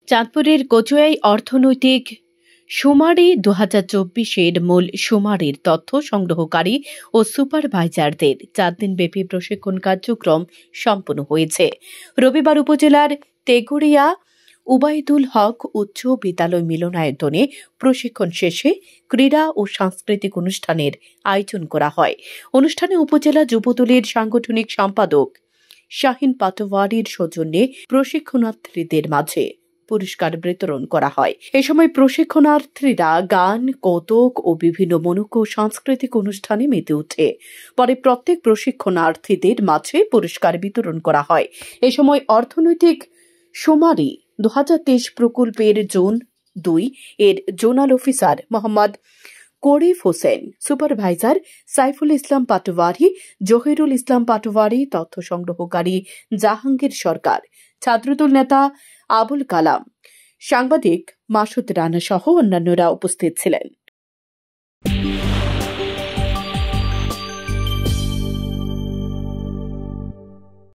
চাঁদপুরের কচুয়াই অর্থনৈতিক শুমারি ২০২৪-এর মূল শুমারির তথ্য সংগ্রহকারী ও সুপারভাইজারদের ৪ দিনব্যাপী প্রশিক্ষণ কার্যক্রম সম্পন্ন হয়েছে। রবিবার উপজেলার তেঘুরিয়া উবাইদুল হক উচ্চ বিদ্যালয় মিলনায়তনে প্রশিক্ষণ শেষে ক্রীড়া ও সাংস্কৃতিক অনুষ্ঠানের আয়োজন করা হয়। অনুষ্ঠানে উপজেলা যুবদলের সাংগঠনিক সম্পাদক শাহিন পাটোয়ারির সৌজন্যে প্রশিক্ষণার্থীদের মাঝে পুরস্কার বিতরণ করা হয়। এ সময় প্রশিক্ষণার্থীরা গান, কৌতুক ও বিভিন্ন মনোজ্ঞ সাংস্কৃতিক অনুষ্ঠানে মেতে ওঠে। পরে প্রত্যেক প্রশিক্ষণার্থীদের মাঝে পুরস্কার বিতরণ করা হয়। এ সময় অর্থনৈতিক শুমারি ২০২৩ প্রকল্পের জোন ২ এর zonal officer Mohammad Karif Hossain, supervisor Saiful Islam Patwari, Zahirul Islam Patwari, তথ্য সংগ্রহকারী জাহাঙ্গীর সরকার, ছাত্রদল নেতা আবুল কালাম, সাংবাদিক মাসুদ রানা সহ অন্যান্যরা উপস্থিত ছিলেন।